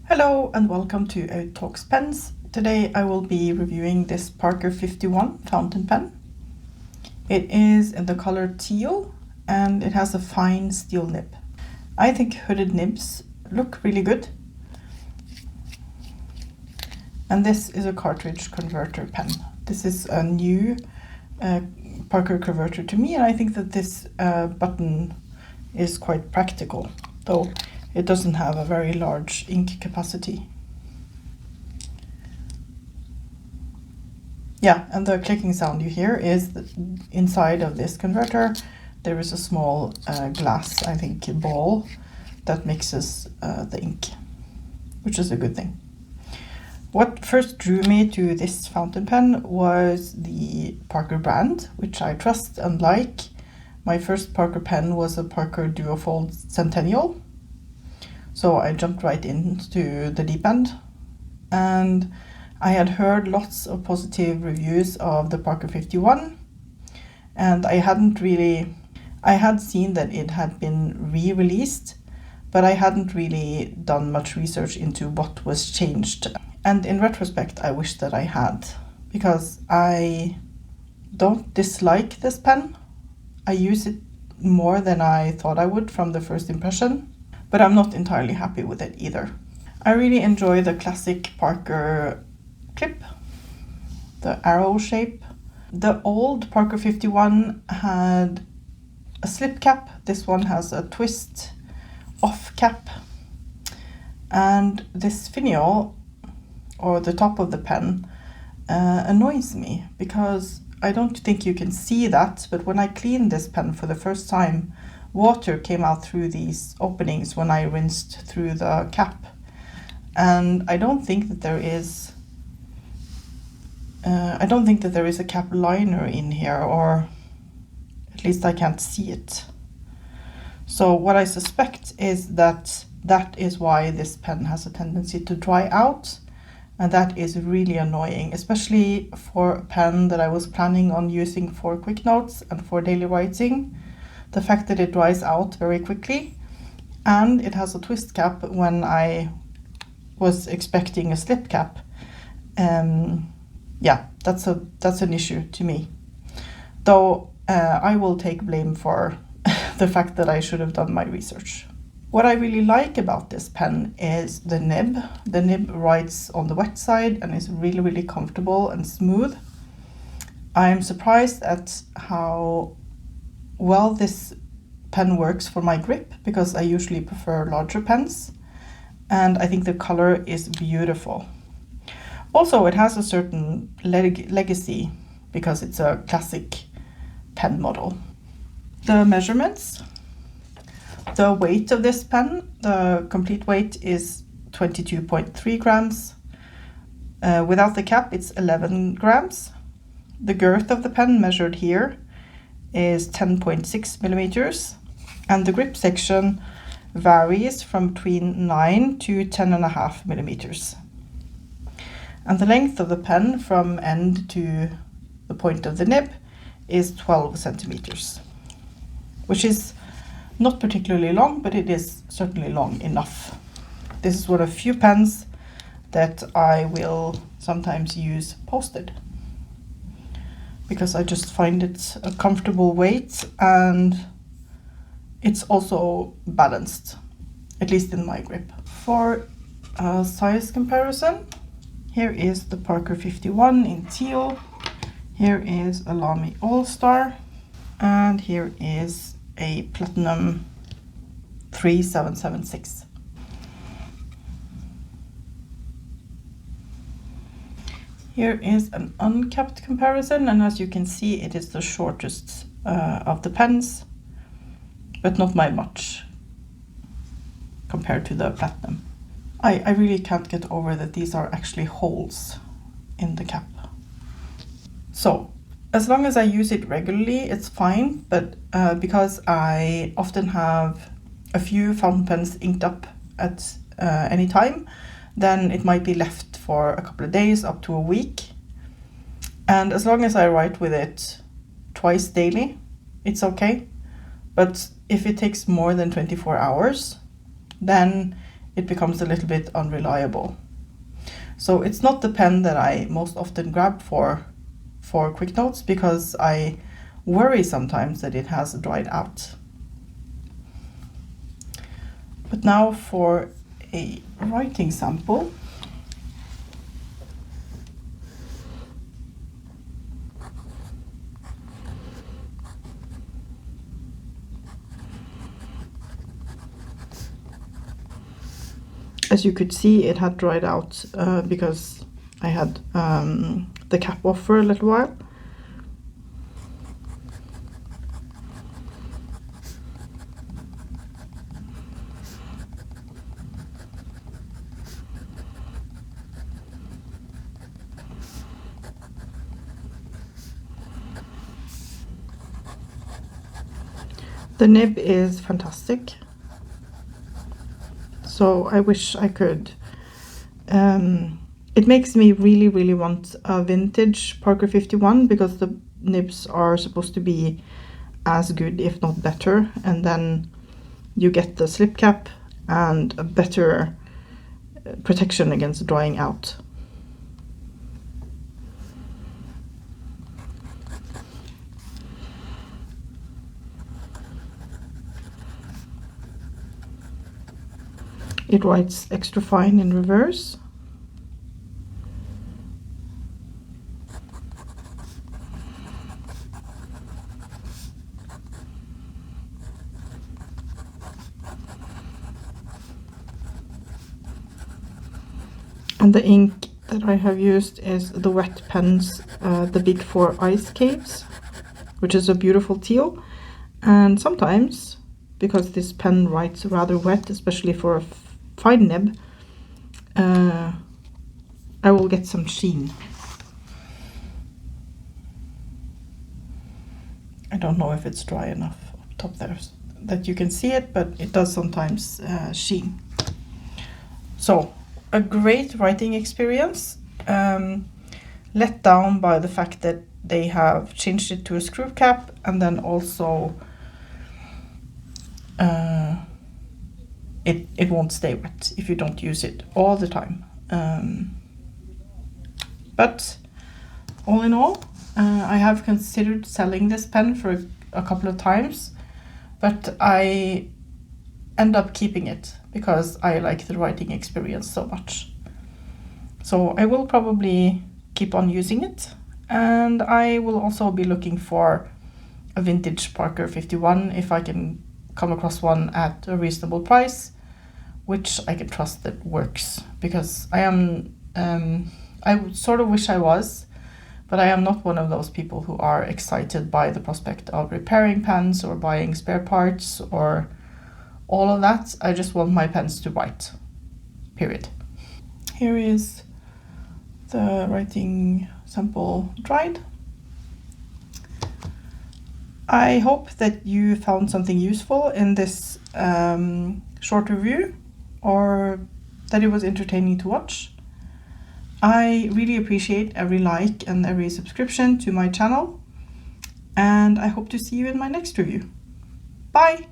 Hello and welcome to Out Talks Pens. Today I will be reviewing this Parker 51 fountain pen. It is in the color teal and it has a fine steel nib. I think hooded nibs look really good. And this is a cartridge converter pen. This is a new Parker converter to me, and I think that this button is quite practical, though it doesn't have a very large ink capacity. Yeah, and the clicking sound you hear is that inside of this converter there is a small glass, I think, ball that mixes the ink, which is a good thing. What first drew me to this fountain pen was the Parker brand, which I trust and like. My first Parker pen was a Parker Duofold Centennial, so I jumped right into the deep end. And I had heard lots of positive reviews of the Parker 51, and I had seen that it had been re-released, but I hadn't really done much research into what was changed. And in retrospect, I wish that I had, because I don't dislike this pen. I use it more than I thought I would from the first impression, but I'm not entirely happy with it either. I really enjoy the classic Parker clip, the arrow shape. The old Parker 51 had a slip cap. This one has a twist off cap. And this finial, or the top of the pen, annoys me because I don't think you can see that, but when I cleaned this pen for the first time, water came out through these openings when I rinsed through the cap. And I don't think that there is a cap liner in here, or at least I can't see it. So what I suspect is that is why this pen has a tendency to dry out. And that is really annoying, especially for a pen that I was planning on using for quick notes and for daily writing. The fact that it dries out very quickly, and it has a twist cap when I was expecting a slip cap. Yeah, that's an issue to me. Though I will take blame for the fact that I should have done my research. What I really like about this pen is the nib. The nib writes on the wet side and is really, really comfortable and smooth. I'm surprised at how well this pen works for my grip, because I usually prefer larger pens, and I think the color is beautiful. Also, it has a certain legacy because it's a classic pen model. The measurements. The weight of this pen, the complete weight is 22.3 grams. Without the cap, it's 11 grams. The girth of the pen measured here is 10.6 millimeters. And the grip section varies from between 9 to 10.5 millimeters. And the length of the pen from end to the point of the nib is 12 centimeters, which is not particularly long, but it is certainly long enough. This is one of few pens that I will sometimes use posted, because I just find it a comfortable weight, and it's also balanced, at least in my grip. For a size comparison, here is the Parker 51 in teal, here is a Lamy All-Star, and here is a Platinum 3776. Here is an uncapped comparison, and as you can see, it is the shortest of the pens, but not by much compared to the Platinum. I really can't get over that these are actually holes in the cap. So, as long as I use it regularly, it's fine, but because I often have a few fountain pens inked up at any time, then it might be left for a couple of days, up to a week. And as long as I write with it twice daily, it's okay. But if it takes more than 24 hours, then it becomes a little bit unreliable. So it's not the pen that I most often grab for quick notes, because I worry sometimes that it has dried out. But now for a writing sample. As you could see, it had dried out because I had the cap off for a little while. The nib is fantastic. So I wish I could. It makes me really want a vintage Parker 51, because the nibs are supposed to be as good, if not better, and then you get the slip cap and a better protection against drying out. It writes extra fine in reverse. And the ink that I have used is the Wet Pens, the Big 4 Ice Caves, which is a beautiful teal. And sometimes, because this pen writes rather wet, especially for a fine nib, I will get some sheen. I don't know if it's dry enough up top there that you can see it, but it does sometimes sheen. So, a great writing experience, let down by the fact that they have changed it to a screw cap, and then also it won't stay wet if you don't use it all the time. But all in all, I have considered selling this pen for a couple of times, but I end up keeping it because I like the writing experience so much. So I will probably keep on using it, and I will also be looking for a vintage Parker 51 if I can come across one at a reasonable price, which I can trust that works, because I sort of wish I was, but I am not one of those people who are excited by the prospect of repairing pens or buying spare parts or all of that. I just want my pens to write, period. Here is the writing sample dried. I hope that you found something useful in this short review, or that it was entertaining to watch. I really appreciate every like and every subscription to my channel, and I hope to see you in my next review. Bye!